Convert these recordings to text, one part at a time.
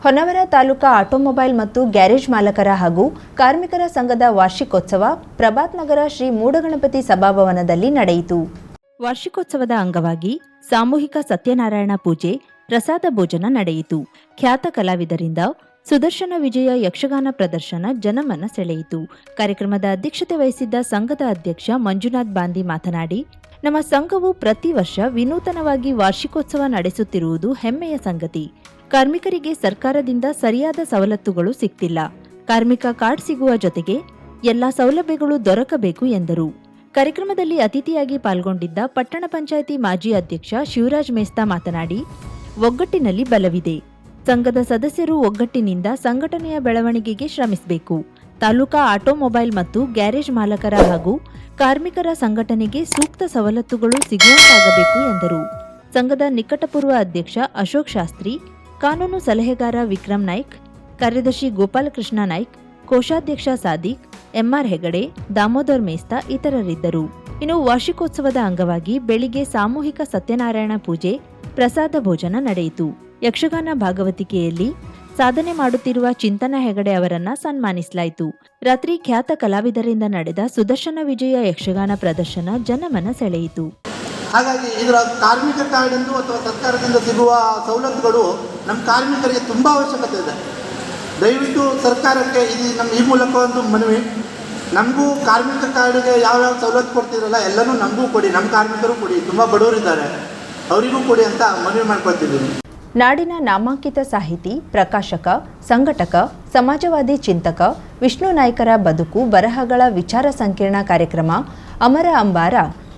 Honnavar taluka automobile ಮತ್ತು garage ಮಾಲಕರ ಹಾಗೂ ಕಾರ್ಮಿಕರ ಸಂಘದ ವಾರ್ಷಿಕೋತ್ಸವ ಪ್ರಭಾತ್ ನಗರ ಶ್ರೀ ಮೂಡಗಣಪತಿ ಸಭಾಭವನದಲ್ಲಿ ನಡೆಯಿತು. ವಾರ್ಷಿಕೋತ್ಸವದ ಅಂಗವಾಗಿ ಸಾಮೂಹಿಕ ಸತ್ಯನಾರಾಯಣ ಪೂಜೆ, ಪ್ರಸಾದ ಭೋಜನ ನಡೆಯಿತು. ಖ್ಯಾತ ಕಲಾವಿದರಿಂದ ಸುದರ್ಶನ ವಿಜಯ ಯಕ್ಷಗಾನ ಪ್ರದರ್ಶನ ಜನಮನ ಸೆಳೆಯಿತು. ಕಾರ್ಯಕ್ರಮದ ಅಧ್ಯಕ್ಷತೆ ವಹಿಸಿದ್ದ ಸಂಘದ ಅಧ್ಯಕ್ಷ ಮಂಜುನಾಥ್ ಬಾಂದಿ ಮಾತನಾಡಿ, ನಮ್ಮ ಸಂಘವು ಪ್ರತಿ ವರ್ಷ ವಿನೂತನವಾಗಿ ವಾರ್ಷಿಕೋತ್ಸವ ನಡೆಸುತ್ತಿರುವುದು ಹೆಮ್ಮೆಯ ಸಂಗತಿ. ಕಾರ್ಮಿಕರಿಗೆ ಸರ್ಕಾರದಿಂದ ಸರಿಯಾದ ಸವಲತ್ತುಗಳು ಸಿಗ್ತಿಲ್ಲ. ಕಾರ್ಮಿಕ ಕಾರ್ಡ್ ಸಿಗುವ ಜೊತೆಗೆ ಎಲ್ಲಾ ಸೌಲಭ್ಯಗಳು ದೊರಕಬೇಕು ಎಂದರು. ಕಾರ್ಯಕ್ರಮದಲ್ಲಿ ಅತಿಥಿಯಾಗಿ ಪಾಲ್ಗೊಂಡಿದ್ದ ಪಟ್ಟಣ ಪಂಚಾಯಿತಿ ಮಾಜಿ ಅಧ್ಯಕ್ಷ ಶಿವರಾಜ್ ಮೇಸ್ತಾ ಮಾತನಾಡಿ, ಒಗ್ಗಟ್ಟಿನಲ್ಲಿ ಬಲವಿದೆ. ಸಂಘದ ಸದಸ್ಯರು ಒಗ್ಗಟ್ಟಿನಿಂದ ಸಂಘಟನೆಯ ಬೆಳವಣಿಗೆಗೆ ಶ್ರಮಿಸಬೇಕು. ತಾಲೂಕಾ ಆಟೋಮೊಬೈಲ್ ಮತ್ತು ಗ್ಯಾರೇಜ್ ಮಾಲಕರ ಹಾಗೂ ಕಾರ್ಮಿಕರ ಸಂಘಟನೆಗೆ ಸೂಕ್ತ ಸವಲತ್ತುಗಳು ಸಿಗುವಂತಾಗಬೇಕು ಎಂದರು. ಸಂಘದ ನಿಕಟಪೂರ್ವ ಅಧ್ಯಕ್ಷ ಅಶೋಕ್ ಶಾಸ್ತ್ರಿ, ಕಾನೂನು ಸಲಹೆಗಾರ ವಿಕ್ರಮ್ ನಾಯ್ಕ್, ಕಾರ್ಯದರ್ಶಿ ಗೋಪಾಲಕೃಷ್ಣ ನಾಯ್ಕ್, ಕೋಶಾಧ್ಯಕ್ಷ ಸಾದಿಕ್, ಎಂಆರ್ ಹೆಗಡೆ, ದಾಮೋದರ್ ಮೇಸ್ತಾ ಇತರರಿದ್ದರು. ಇನ್ನು ವಾರ್ಷಿಕೋತ್ಸವದ ಅಂಗವಾಗಿ ಬೆಳಿಗ್ಗೆ ಸಾಮೂಹಿಕ ಸತ್ಯನಾರಾಯಣ ಪೂಜೆ, ಪ್ರಸಾದ ಭೋಜನ ನಡೆಯಿತು. ಯಕ್ಷಗಾನ ಭಾಗವತಿಕೆಯಲ್ಲಿ ಸಾಧನೆ ಮಾಡುತ್ತಿರುವ ಚಿಂತನ ಹೆಗಡೆ ಅವರನ್ನ ಸನ್ಮಾನಿಸಲಾಯಿತು. ರಾತ್ರಿ ಖ್ಯಾತ ಕಲಾವಿದರಿಂದ ನಡೆದ ಸುದರ್ಶನ ವಿಜಯ ಯಕ್ಷಗಾನ ಪ್ರದರ್ಶನ ಜನಮನ ಸೆಳೆಯಿತು. ಹಾಗಾಗಿ ಇದರ ಕಾರ್ಮಿಕ ಕಾರ್ಡ್ ಅಥವಾ ಸರ್ಕಾರದಿಂದ ಸಿಗುವ ಸವಲತ್ತುಗಳು ನಮ್ಮ ಕಾರ್ಮಿಕರಿಗೆ ತುಂಬ ಅವಶ್ಯಕತೆ ಇದೆ. ದಯವಿಟ್ಟು ಸರ್ಕಾರಕ್ಕೆ ಈ ಮೂಲಕ ಒಂದು ಮನವಿ, ನಮಗೂ ಕಾರ್ಮಿಕ ಕಾರ್ಡಿಗೆ ಯಾವ್ಯಾವ ಸವಲತ್ತು ಕೊಡ್ತಿರಲ್ಲ ಎಲ್ಲನೂ ನಮಗೂ ಕೊಡಿ, ನಮ್ಮ ಕಾರ್ಮಿಕರು ಕೊಡಿ, ತುಂಬ ಬಡವರಿದ್ದಾರೆ ಅವರಿಗೂ ಕೊಡಿ ಅಂತ ಮನವಿ ಮಾಡ್ಕೊಳ್ತಿದ್ದೀನಿ. ನಾಡಿನ ನಾಮಾಂಕಿತ ಸಾಹಿತಿ, ಪ್ರಕಾಶಕ, ಸಂಘಟಕ, ಸಮಾಜವಾದಿ ಚಿಂತಕ ವಿಷ್ಣು ನಾಯ್ಕರ ಬದುಕು ಬರಹಗಳ ವಿಚಾರ ಸಂಕಿರಣ ಕಾರ್ಯಕ್ರಮ ಅಮರ ಅಂಬಾರ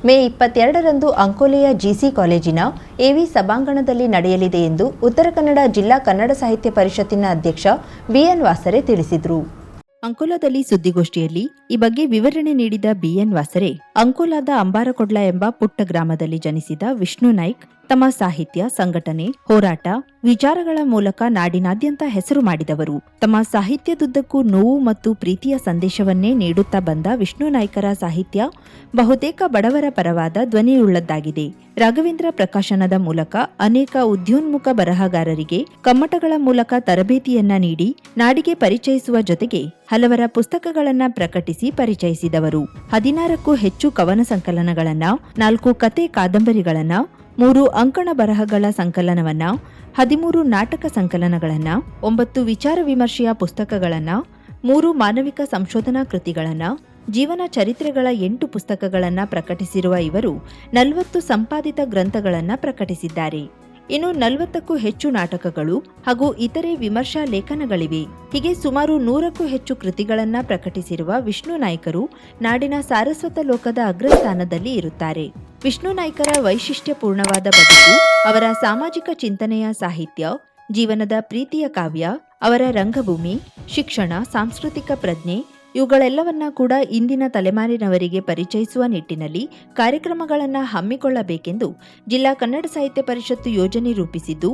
ಮೇ 22ರಂದು ಅಂಕೋಲೆಯ ಜಿಸಿ ಕಾಲೇಜಿನ ಎವಿ ಸಭಾಂಗಣದಲ್ಲಿ ನಡೆಯಲಿದೆ ಎಂದು ಉತ್ತರ ಕನ್ನಡ ಜಿಲ್ಲಾ ಕನ್ನಡ ಸಾಹಿತ್ಯ ಪರಿಷತ್ತಿನ ಅಧ್ಯಕ್ಷ ಬಿಎನ್ ವಾಸರೆ ತಿಳಿಸಿದರು. ಅಂಕೋಲಾದಲ್ಲಿ ಸುದ್ದಿಗೋಷ್ಠಿಯಲ್ಲಿ ಈ ಬಗ್ಗೆ ವಿವರಣೆ ನೀಡಿದ ಬಿಎನ್ ವಾಸರೆ, ಅಂಕೋಲಾದ ಅಂಬಾರಕೊಡ್ಲ ಎಂಬ ಪುಟ್ಟ ಗ್ರಾಮದಲ್ಲಿ ಜನಿಸಿದ ವಿಷ್ಣು ನಾಯ್ಕ್ ತಮ್ಮ ಸಾಹಿತ್ಯ, ಸಂಘಟನೆ, ಹೋರಾಟ, ವಿಚಾರಗಳ ಮೂಲಕ ನಾಡಿನಾದ್ಯಂತ ಹೆಸರು ಮಾಡಿದವರು. ತಮ್ಮ ಸಾಹಿತ್ಯದುದ್ದಕ್ಕೂ ನೋವು ಮತ್ತು ಪ್ರೀತಿಯ ಸಂದೇಶವನ್ನೇ ನೀಡುತ್ತಾ ಬಂದ ವಿಷ್ಣು ನಾಯ್ಕರ ಸಾಹಿತ್ಯ ಬಹುತೇಕ ಬಡವರ ಪರವಾದ ಧ್ವನಿಯುಳ್ಳದ್ದಾಗಿದೆ. ರಾಘವೇಂದ್ರ ಪ್ರಕಾಶನದ ಮೂಲಕ ಅನೇಕ ಉದ್ಯೋನ್ಮುಖ ಬರಹಗಾರರಿಗೆ ಕಮ್ಮಟಗಳ ಮೂಲಕ ತರಬೇತಿಯನ್ನ ನೀಡಿ ನಾಡಿಗೆ ಪರಿಚಯಿಸುವ ಜೊತೆಗೆ ಹಲವರ ಪುಸ್ತಕಗಳನ್ನ ಪ್ರಕಟಿಸಿ ಪರಿಚಯಿಸಿದವರು. 16ಕ್ಕೂ ಹೆಚ್ಚು ಕವನ ಸಂಕಲನಗಳನ್ನ, 4 ಕತೆ ಕಾದಂಬರಿಗಳನ್ನ, 3 ಅಂಕಣ ಬರಹಗಳ ಸಂಕಲನವನ್ನ, 13 ನಾಟಕ ಸಂಕಲನಗಳನ್ನ, 9 ವಿಚಾರ ವಿಮರ್ಶೆಯ ಪುಸ್ತಕಗಳನ್ನ, 3 ಮಾನವಿಕ ಸಂಶೋಧನಾ ಕೃತಿಗಳನ್ನ, ಜೀವನ ಚರಿತ್ರೆಗಳ 8 ಪುಸ್ತಕಗಳನ್ನ ಪ್ರಕಟಿಸಿರುವ ಇವರು 40 ಸಂಪಾದಿತ ಗ್ರಂಥಗಳನ್ನ ಪ್ರಕಟಿಸಿದ್ದಾರೆ. ಇನ್ನು 40ಕ್ಕೂ ಹೆಚ್ಚು ನಾಟಕಗಳು ಹಾಗೂ ಇತರೆ ವಿಮರ್ಶಾ ಲೇಖನಗಳಿವೆ. ಹೀಗೆ ಸುಮಾರು 100ಕ್ಕೂ ಹೆಚ್ಚು ಕೃತಿಗಳನ್ನ ಪ್ರಕಟಿಸಿರುವ ವಿಷ್ಣು ನಾಯ್ಕರು ನಾಡಿನ ಸಾರಸ್ವತ ಲೋಕದ ಅಗ್ರಸ್ಥಾನದಲ್ಲಿ ಇರುತ್ತಾರೆ. ವಿಷ್ಣು ನಾಯ್ಕರ ವೈಶಿಷ್ಟ್ಯಪೂರ್ಣವಾದ ಬದುಕು, ಅವರ ಸಾಮಾಜಿಕ ಚಿಂತನೆಯ ಸಾಹಿತ್ಯ, ಜೀವನದ ಪ್ರೀತಿಯ ಕಾವ್ಯ, ಅವರ ರಂಗಭೂಮಿ, ಶಿಕ್ಷಣ, ಸಾಂಸ್ಕೃತಿಕ ಪ್ರಜ್ಞೆ ಇವುಗಳೆಲ್ಲವನ್ನ ಕೂಡ ಇಂದಿನ ತಲೆಮಾರಿನವರಿಗೆ ಪರಿಚಯಿಸುವ ನಿಟ್ಟಿನಲ್ಲಿ ಕಾರ್ಯಕ್ರಮಗಳನ್ನು ಹಮ್ಮಿಕೊಳ್ಳಬೇಕೆಂದು ಜಿಲ್ಲಾ ಕನ್ನಡ ಸಾಹಿತ್ಯ ಪರಿಷತ್ತು ಯೋಜನೆ ರೂಪಿಸಿದ್ದು,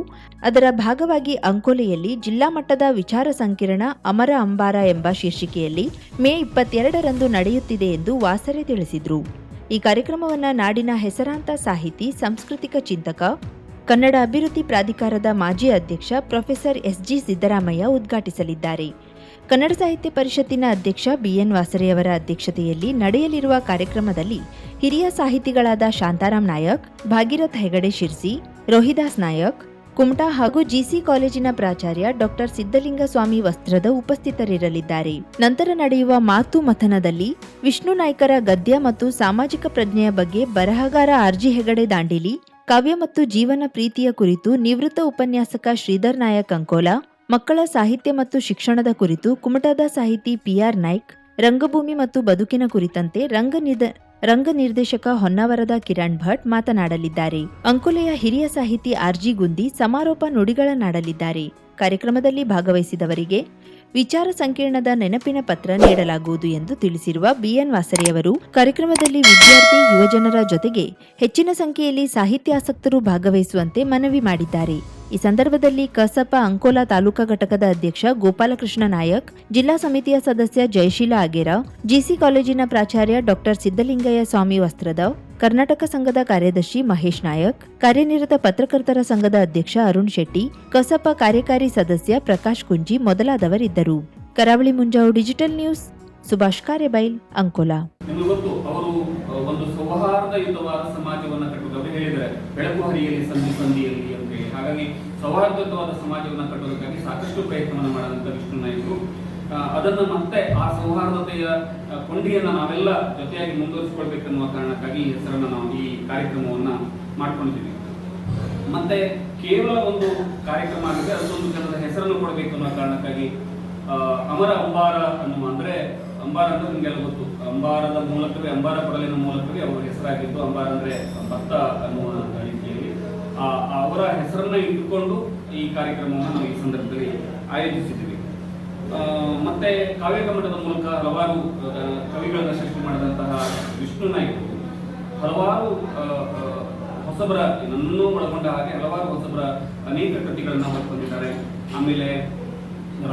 ಅದರ ಭಾಗವಾಗಿ ಅಂಕೋಲೆಯಲ್ಲಿ ಜಿಲ್ಲಾ ಮಟ್ಟದ ವಿಚಾರ ಸಂಕಿರಣ ಅಮರ ಅಂಬಾರ ಎಂಬ ಶೀರ್ಷಿಕೆಯಲ್ಲಿ ಮೇ 22ರಂದು ನಡೆಯುತ್ತಿದೆ ಎಂದು ವಾಸರೆ ತಿಳಿಸಿದರು. ಈ ಕಾರ್ಯಕ್ರಮವನ್ನು ನಾಡಿನ ಹೆಸರಾಂತ ಸಾಹಿತಿ, ಸಾಂಸ್ಕೃತಿಕ ಚಿಂತಕ, ಕನ್ನಡ ಅಭಿವೃದ್ಧಿ ಪ್ರಾಧಿಕಾರದ ಮಾಜಿ ಅಧ್ಯಕ್ಷ ಪ್ರೊಫೆಸರ್ ಎಸ್ಜಿ ಸಿದ್ದರಾಮಯ್ಯ ಉದ್ಘಾಟಿಸಲಿದ್ದಾರೆ. ಕನ್ನಡ ಸಾಹಿತ್ಯ ಪರಿಷತ್ತಿನ ಅಧ್ಯಕ್ಷ ಬಿಎನ್ ವಾಸರೆಯವರ ಅಧ್ಯಕ್ಷತೆಯಲ್ಲಿ ನಡೆಯಲಿರುವ ಕಾರ್ಯಕ್ರಮದಲ್ಲಿ ಹಿರಿಯ ಸಾಹಿತಿಗಳಾದ ಶಾಂತಾರಾಮ್ ನಾಯಕ್, ಭಾಗೀರಥ್ ಹೆಗಡೆ ಶಿರ್ಸಿ, ರೋಹಿದಾಸ್ ನಾಯಕ್, ಕುಮಟಾ ಹಾಗೂ ಜಿಸಿ ಕಾಲೇಜಿನ ಪ್ರಾಚಾರ್ಯ ಡಾ ಸಿದ್ದಲಿಂಗಸ್ವಾಮಿ ವಸ್ತ್ರದ ಉಪಸ್ಥಿತರಿರಲಿದ್ದಾರೆ. ನಂತರ ನಡೆಯುವ ಮಾತು ಮಥನದಲ್ಲಿ ವಿಷ್ಣು ನಾಯ್ಕರ ಗದ್ಯ ಮತ್ತು ಸಾಮಾಜಿಕ ಪ್ರಜ್ಞೆಯ ಬಗ್ಗೆ ಬರಹಗಾರ ಆರ್ಜಿ ಹೆಗಡೆ ದಾಂಡೇಲಿ, ಕಾವ್ಯ ಮತ್ತು ಜೀವನ ಪ್ರೀತಿಯ ಕುರಿತು ನಿವೃತ್ತ ಉಪನ್ಯಾಸಕ ಶ್ರೀಧರ್ ನಾಯಕ್ ಅಂಕೋಲಾ, ಮಕ್ಕಳ ಸಾಹಿತ್ಯ ಮತ್ತು ಶಿಕ್ಷಣದ ಕುರಿತು ಕುಮಟಾದ ಸಾಹಿತಿ ಪಿಆರ್ ನಾಯ್ಕ್, ರಂಗಭೂಮಿ ಮತ್ತು ಬದುಕಿನ ಕುರಿತಂತೆ ರಂಗ ನಿರ್ದೇಶಕ ಹೊನ್ನವರದ ಕಿರಣ್ ಭಟ್ ಮಾತನಾಡಲಿದ್ದಾರೆ. ಅಂಕೋಲೆಯ ಹಿರಿಯ ಸಾಹಿತಿ ಆರ್ಜಿ ಗುಂದಿ ಸಮಾರೋಪ ನುಡಿಗಳನ್ನಾಡಲಿದ್ದಾರೆ. ಕಾರ್ಯಕ್ರಮದಲ್ಲಿ ಭಾಗವಹಿಸಿದವರಿಗೆ ವಿಚಾರ ಸಂಕಿರಣದ ನೆನಪಿನ ಪತ್ರ ನೀಡಲಾಗುವುದು ಎಂದು ತಿಳಿಸಿರುವ ಬಿಎನ್ ವಾಸರೆಯವರು, ಕಾರ್ಯಕ್ರಮದಲ್ಲಿ ವಿದ್ಯಾರ್ಥಿ, ಯುವಜನರ ಜೊತೆಗೆ ಹೆಚ್ಚಿನ ಸಂಖ್ಯೆಯಲ್ಲಿ ಸಾಹಿತ್ಯಾಸಕ್ತರು ಭಾಗವಹಿಸುವಂತೆ ಮನವಿ ಮಾಡಿದ್ದಾರೆ. ಈ ಸಂದರ್ಭದಲ್ಲಿ ಕಸಪ ಅಂಕೋಲಾ ತಾಲೂಕಾ ಘಟಕದ ಅಧ್ಯಕ್ಷ ಗೋಪಾಲಕೃಷ್ಣ ನಾಯಕ್, ಜಿಲ್ಲಾ ಸಮಿತಿಯ ಸದಸ್ಯ ಜಯಶೀಲ ಆಗೇರ, ಜಿಸಿ ಕಾಲೇಜಿನ ಪ್ರಾಚಾರ್ಯ ಡಾ ಸಿದ್ದಲಿಂಗಯ್ಯ ಸ್ವಾಮಿ ವಸ್ತ್ರದ, ಕರ್ನಾಟಕ ಸಂಘದ ಕಾರ್ಯದರ್ಶಿ ಮಹೇಶ್ ನಾಯಕ್, ಕಾರ್ಯನಿರತ ಪತ್ರಕರ್ತರ ಸಂಘದ ಅಧ್ಯಕ್ಷ ಅರುಣ್ ಶೆಟ್ಟಿ, ಕಸಪ ಕಾರ್ಯಕಾರಿ ಸದಸ್ಯ ಪ್ರಕಾಶ್ ಕುಂಜಿ ಮೊದಲಾದವರಿದ್ದರು. ಕರಾವಳಿ ಮುಂಜಾವು ಡಿಜಿಟಲ್ ನ್ಯೂಸ್, ಸುಭಾಷ್ ಕಾರ್ಯಬೈಲ್, ಅಂಕೋಲಾ. ನಿಮಗೆ ಗೊತ್ತು, ಅವರು ಒಂದು ಸೌಹಾರ್ದಯುತವಾದ ಸಮಾಜವನ್ನು ಕಟ್ಟುವುದು ಹೇಳಿದರೆ ಬೆಳಕು ಹರಿಯಲ್ಲಿ ಸಂಧಿಯಲ್ಲಿ ಅಂತ ಹೇಳಿ. ಹಾಗಾಗಿ ಸೌಹಾರ್ದಯುತವಾದ ಸಮಾಜವನ್ನು ಕಟ್ಟುವುದಕ್ಕಾಗಿ ಸಾಕಷ್ಟು ಪ್ರಯತ್ನವನ್ನು ಮಾಡಿದಂಥ ವಿಷ್ಣು ನಾಯ್ಕರು ಅದನ್ನು ಮತ್ತೆ ಆ ಸೌಹಾರ್ದತೆಯ ಕೊಂಡಿಯನ್ನು ನಾವೆಲ್ಲ ಜೊತೆಯಾಗಿ ಮುಂದುವರಿಸಿಕೊಳ್ಬೇಕೆನ್ನುವ ಕಾರಣಕ್ಕಾಗಿ ಈ ಹೆಸರನ್ನು ನಾವು ಈ ಕಾರ್ಯಕ್ರಮವನ್ನು ಮಾಡ್ಕೊಂಡಿದ್ದೀವಿ. ಮತ್ತೆ ಕೇವಲ ಒಂದು ಕಾರ್ಯಕ್ರಮ ಆಗಿದೆ, ಅದೊಂದು ಜನರ ಹೆಸರನ್ನು ಕೊಡಬೇಕು ಅನ್ನೋ ಕಾರಣಕ್ಕಾಗಿ ಅಮರ ಅಂಬಾರ ಅನ್ನುವ, ಅಂದ್ರೆ ಅಂಬಾರ ಅಂದ್ರೆ ನಿಮಗೆಲ್ಲ ಗೊತ್ತು, ಅಂಬಾರದ ಮೂಲಕವೇ, ಅಂಬಾರ ಕೊಡಲಿನ ಮೂಲಕವೇ ಅವರ ಹೆಸರಾಗಿದ್ದು. ಅಂಬಾರ ಅಂದ್ರೆ ಭತ್ತ ಅನ್ನುವ ರೀತಿಯಲ್ಲಿ ಅವರ ಹೆಸರನ್ನ ಇಟ್ಟುಕೊಂಡು ಈ ಕಾರ್ಯಕ್ರಮವನ್ನು ನಾವು ಈ ಸಂದರ್ಭದಲ್ಲಿ ಆಯೋಜಿಸಿದ್ದೀವಿ. ಮತ್ತೆ ಕಾವ್ಯಕಮಠದ ಮೂಲಕ ಹಲವಾರು ಕವಿಗಳನ್ನು ಸೃಷ್ಟಿ ಮಾಡಿದಂತಹ ವಿಷ್ಣು ನಾಯ್ಕರು ಹಲವಾರು ಹೊಸಬರ, ನನ್ನನ್ನು ಒಳಗೊಂಡ ಹಾಗೆ ಹಲವಾರು ಹೊಸಬರ ಅನೇಕ ಕೃತಿಗಳನ್ನು ಹೊರತಂದಿದ್ದಾರೆ. ಆಮೇಲೆ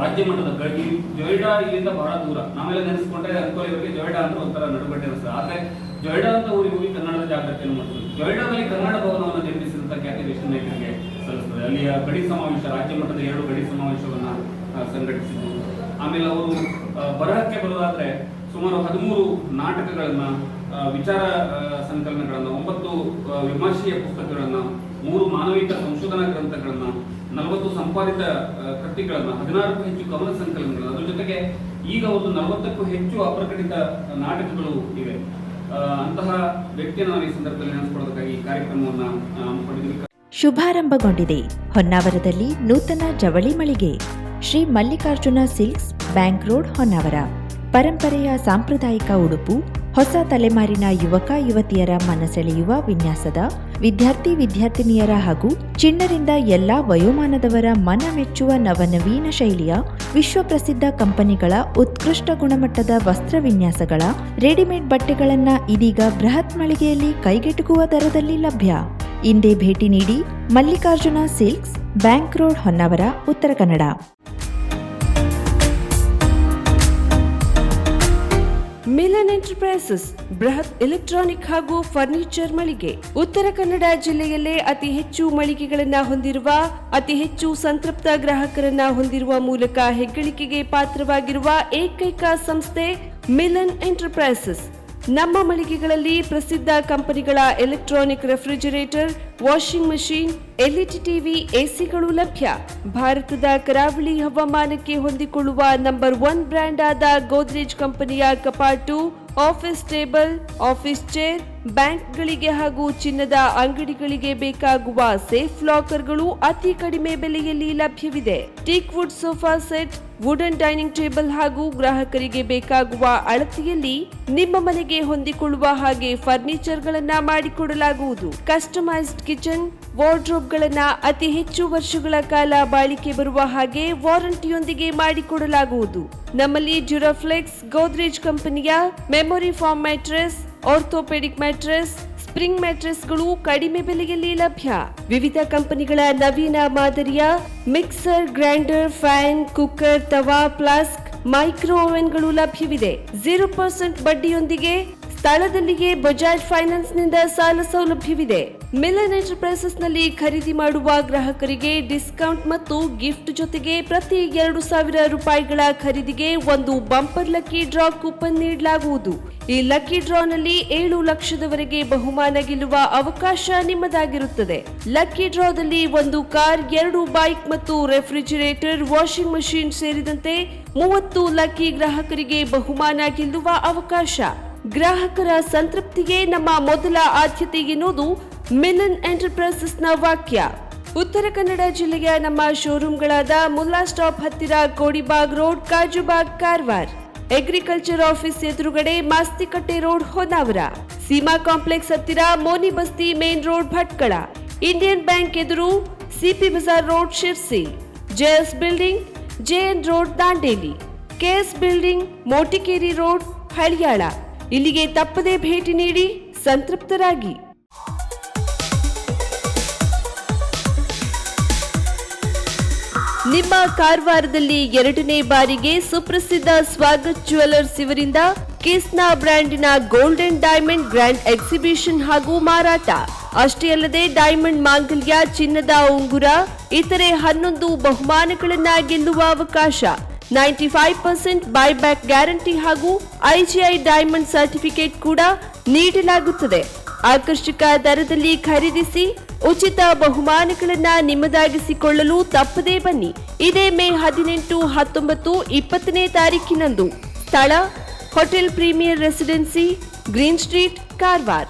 ರಾಜ್ಯ ಮಟ್ಟದ ಗಡಿ ಜೊಯ್ಡಾ ಇಲ್ಲಿಂದ ಬಹಳ ದೂರ, ನಾವೆಲ್ಲ ನೆನೆಸ್ಕೊಂಡ್ರೆ ಅನ್ಕೋಲಿವರಿಗೆ ಜೊಯ್ಡಾ ಅಂದ್ರೆ ಒಂಥರ ನಡುಗಡ್ಡೆ ಅನಿಸ್ತದೆ. ಆದ್ರೆ ಜೊಯ್ಡಾ ಅಂತ ಊರಿಗೆ ಹೋಗಿ ಕನ್ನಡದ ಜಾಗೃತಿಯನ್ನು ಮಾಡ್ತಾರೆ. ಜೊಯ್ಡಾದಲ್ಲಿ ಕನ್ನಡ ಭವನವನ್ನು ನಿರ್ಮಿಸಿದಂಥ ಖ್ಯಾತಿ ವಿಷ್ಣು ನಾಯ್ಕರಿಗೆ ಸಲ್ಲಿಸ್ತದೆ. ಅಲ್ಲಿಯ ಗಡಿ ಸಮಾವೇಶ, ರಾಜ್ಯ ಮಟ್ಟದ 2 ಗಡಿ ಸಮಾವೇಶವನ್ನ ಸಂಘಟಿಸಿದ್ದು. ಆಮೇಲೆ ಅವರು ಬರಹಕ್ಕೆ ಬರೋದಾದ್ರೆ ಸುಮಾರು 13 ನಾಟಕಗಳನ್ನ, ವಿಚಾರ ಸಂಕಲನಗಳನ್ನ, 9 ವಿಮರ್ಶೆಯ ಪುಸ್ತಕಗಳನ್ನ, 3 ಮಾನವಿಕ ಸಂಶೋಧನಾ ಗ್ರಂಥಗಳನ್ನ, 40 ಸಂಪಾದಿತ ಕೃತಿಗಳನ್ನ, 16ಕ್ಕೂ ಹೆಚ್ಚು ಕವನ ಸಂಕಲನಗಳನ್ನ, ಅದ್ರ ಜೊತೆಗೆ ಈಗ ಒಂದು 40ಕ್ಕೂ ಹೆಚ್ಚು ಅಪ್ರಕಟಿತ ನಾಟಕಗಳು ಇವೆ. ಅಂತಹ ವ್ಯಕ್ತಿಯನ್ನು ನಾವು ಈ ಸಂದರ್ಭದಲ್ಲಿ ನೆನೆಸ್ಕೊಳ್ಳೋದಕ್ಕಾಗಿ ಈ ಕಾರ್ಯಕ್ರಮವನ್ನು ಹಮ್ಮಿಕೊಂಡಿದ್ದೀವಿ. ಶುಭಾರಂಭಗೊಂಡಿದೆ ಹೊನ್ನಾವರದಲ್ಲಿ ನೂತನ ಜವಳಿ ಮಳಿಗೆ. Shri Mallikarjuna silks, bank road, Honnavar. ಪರಂಪರೆಯ ಸಾಂಪ್ರದಾಯಿಕ ಉಡುಪು, ಹೊಸ ತಲೆಮಾರಿನ ಯುವಕ ಯುವತಿಯರ ಮನಸೆಳೆಯುವ ವಿನ್ಯಾಸದ, ವಿದ್ಯಾರ್ಥಿನಿಯರ ಹಾಗೂ ಚಿಣ್ಣರಿಂದ ಎಲ್ಲಾ ವಯೋಮಾನದವರ ಮನ ಮೆಚ್ಚುವ ನವನವೀನ ಶೈಲಿಯ ವಿಶ್ವಪ್ರಸಿದ್ಧ ಕಂಪನಿಗಳ ಉತ್ಕೃಷ್ಟ ಗುಣಮಟ್ಟದ ವಸ್ತ್ರ ವಿನ್ಯಾಸಗಳ ರೆಡಿಮೇಡ್ ಬಟ್ಟೆಗಳನ್ನು ಇದೀಗ ಬೃಹತ್ ಮಳಿಗೆಯಲ್ಲಿ ಕೈಗೆಟುಕುವ ದರದಲ್ಲಿ ಲಭ್ಯ. ಇಂದೇ ಭೇಟಿ ನೀಡಿ. Mallikarjuna silks, bank road, Honnavar, Uttara Kannada. Milan enterprises ಬೃಹತ್ ಎಲೆಕ್ಟ್ರಾನಿಕ್ ಹಾಗೂ ಫರ್ನಿಚರ್ ಮಳಿಗೆ. ಉತ್ತರ ಕನ್ನಡ ಜಿಲ್ಲೆಯಲ್ಲೇ ಅತಿ ಹೆಚ್ಚು ಮಳಿಗೆಗಳನ್ನ ಹೊಂದಿರುವ, ಅತಿ ಹೆಚ್ಚು ಸಂತೃಪ್ತ ಗ್ರಾಹಕರನ್ನ ಹೊಂದಿರುವ ಮೂಲಕ ಹೆಗ್ಗಳಿಕೆಗೆ ಪಾತ್ರವಾಗಿರುವ ಏಕೈಕ ಸಂಸ್ಥೆ ಮಿಲನ್ ಎಂಟರ್ಪ್ರೈಸಸ್. ನಮ್ಮ ಮಳಿಗೆಗಳಲ್ಲಿ ಪ್ರಸಿದ್ಧ ಕಂಪನಿಗಳ electronic refrigerator, washing machine, LED TV, ಎಸಿಗಳು ಲಭ್ಯ. ಭಾರತದ ಕರಾವಳಿ ಹವಾಮಾನಕ್ಕೆ ಹೊಂದಿಕೊಳ್ಳುವ ನಂಬರ್ 1 ಬ್ರ್ಯಾಂಡ್ ಆದ ಗೋದ್ರೇಜ್ ಕಂಪನಿಯ ಕಪಾಟು, ಆಫೀಸ್ ಟೇಬಲ್, ಆಫೀಸ್ ಚೇರ್, ಬ್ಯಾಂಕ್ಗಳಿಗೆ ಹಾಗೂ ಚಿನ್ನದ ಅಂಗಡಿಗಳಿಗೆ ಬೇಕಾಗುವ ಸೇಫ್ ಲಾಕರ್ಗಳು ಅತಿ ಕಡಿಮೆ ಬೆಲೆಯಲ್ಲಿ ಲಭ್ಯವಿದೆ. Teak wood sofa set, wooden dining table ಹಾಗೂ ಗ್ರಾಹಕರಿಗೆ ಬೇಕಾಗುವ ಅಳತೆಯಲ್ಲಿ ನಿಮ್ಮ ಮನೆಗೆ ಹೊಂದಿಕೊಳ್ಳುವ ಹಾಗೆ ಫರ್ನಿಚರ್ಗಳನ್ನ ಮಾಡಿಕೊಡಲಾಗುವುದು. ಕಸ್ಟಮೈಸ್ಡ್ ಕಿಚನ್, ವಾರ್ಡ್ರೋಬ್ಗಳನ್ನ ಅತಿ ಹೆಚ್ಚು ವರ್ಷಗಳ ಕಾಲ ಬಾಳಿಕೆ ಬರುವ ಹಾಗೆ ವಾರಂಟಿಯೊಂದಿಗೆ ಮಾಡಿಕೊಡಲಾಗುವುದು. ನಮ್ಮಲ್ಲಿ ಡ್ಯೂರಾಫ್ಲೆಕ್ಸ್, ಗೋದ್ರೇಜ್ ಕಂಪನಿಯ memory foam mattress, orthopedic mattress, spring ಮ್ಯಾಟ್ರೆಸ್ಗಳು ಕಡಿಮೆ ಬೆಲೆಯಲ್ಲಿ ಲಭ್ಯ. ವಿವಿಧ ಕಂಪನಿಗಳ ನವೀನ ಮಾದರಿಯ ಮಿಕ್ಸರ್, ಗ್ರೈಂಡರ್, ಫ್ಯಾನ್, ಕುಕ್ಕರ್, ತವಾ, ಫ್ಲಾಸ್ಕ್, ಮೈಕ್ರೋ ಓವೆನ್ಗಳು ಲಭ್ಯವಿದೆ. 0% ಬಡ್ಡಿಯೊಂದಿಗೆ ಸ್ಥಳದಲ್ಲಿಯೇ ಬಜಾಜ್ ಫೈನಾನ್ಸ್ ನಿಂದ ಸಾಲ ಸೌಲಭ್ಯವಿದೆ. ಮಿಲನ್ ಎಂಟರ್ಪ್ರೈಸಸ್ ನಲ್ಲಿ ಖರೀದಿ ಮಾಡುವ ಗ್ರಾಹಕರಿಗೆ ಡಿಸ್ಕೌಂಟ್ ಮತ್ತು ಗಿಫ್ಟ್ ಜೊತೆಗೆ ಪ್ರತಿ 2,000 ರೂಪಾಯಿಗಳ ಖರೀದಿಗೆ ಒಂದು ಬಂಪರ್ ಲಕ್ಕಿ ಡ್ರಾ ಕೂಪನ್ ನೀಡಲಾಗುವುದು. ಈ ಲಕ್ಕಿ ಡ್ರಾನಲ್ಲಿ 7 ಲಕ್ಷದವರೆಗೆ ಬಹುಮಾನ ಗೆಲ್ಲುವ ಅವಕಾಶ ನಿಮ್ಮದಾಗಿರುತ್ತದೆ. ಲಕ್ಕಿ ಡ್ರಾದಲ್ಲಿ 1 ಕಾರ್, 2 ಬೈಕ್ ಮತ್ತು ರೆಫ್ರಿಜಿರೇಟರ್, ವಾಷಿಂಗ್ ಮಷೀನ್ ಸೇರಿದಂತೆ 30 ಲಕ್ಕಿ ಗ್ರಾಹಕರಿಗೆ ಬಹುಮಾನ ಗೆಲ್ಲುವ ಅವಕಾಶ. ಗ್ರಾಹಕರ ಸಂತೃಪ್ತಿಗೆ ನಮ್ಮ ಮೊದಲ ಆದ್ಯತೆ ಎನ್ನುವುದು ಮಿಲನ್ ಎಂಟರ್ಪ್ರೈಸಸ್ನ ವಾಕ್ಯ. ಉತ್ತರ ಕನ್ನಡ ಜಿಲ್ಲೆಯ ನಮ್ಮ ಶೋರೂಮ್ಗಳಾದ ಮುಲ್ಲಾ ಸ್ಟಾಪ್ ಹತ್ತಿರ Kodibag road, Kajubag, Karwar. Agriculture office ಎದುರುಗಡೆ ಮಾಸ್ತಿಕಟ್ಟೆ ರೋಡ್, ಹೊನ್ನಾವರ. ಸೀಮಾ ಕಾಂಪ್ಲೆಕ್ಸ್ ಹತ್ತಿರ Moni Basti main road, Bhatkal. Indian bank ಎದುರು CP Bazar road, Sirsi. JS building, JN road, Dandeli. KS building, Motikeri road, Haliyal. ಇಲ್ಲಿಗೆ ತಪ್ಪದೇ ಭೇಟಿ ನೀಡಿ ಸಂತೃಪ್ತರಾಗಿ. ನಿಮ್ಮ ಕಾರವಾರದಲ್ಲಿ 2ನೇ ಬಾರಿಗೆ ಸುಪ್ರಸಿದ್ಧ ಸ್ವಾಗತ್ ಜ್ಯುವೆಲರ್ಸ್ ಇವರಿಂದ ಕಿಸ್ನಾ ಬ್ರ್ಯಾಂಡಿನ ಗೋಲ್ಡನ್ ಡೈಮಂಡ್ ಗ್ರ್ಯಾಂಡ್ ಎಕ್ಸಿಬಿಷನ್ ಹಾಗೂ ಮಾರಾಟ. ಅಷ್ಟೇ ಅಲ್ಲದೆ ಡೈಮಂಡ್ ಮಾಂಗಲ್ಯ, ಚಿನ್ನದ ಉಂಗುರ, ಇತರೆ 11 ಬಹುಮಾನಗಳನ್ನ ಗೆಲ್ಲುವ ಅವಕಾಶ. 95% ಬೈಬ್ಯಾಕ್ ಗ್ಯಾರಂಟಿ ಹಾಗೂ ಐಜಿಐ ಡೈಮಂಡ್ ಸರ್ಟಿಫಿಕೇಟ್ ಕೂಡ ನೀಡಲಾಗುತ್ತದೆ. ಆಕರ್ಷಕ ದರದಲ್ಲಿ ಖರೀದಿಸಿ ಉಚಿತ ಬಹುಮಾನಗಳನ್ನ ನಿಮ್ಮದಾಗಿಸಿಕೊಳ್ಳಲು ತಪ್ಪದೇ ಬನ್ನಿ. ಇದೇ ಮೇ 18, 19, 20ನೇ ತಾರೀಕಿನಂದು. ಸ್ಥಳ hotel premier residency, green street, Karwar.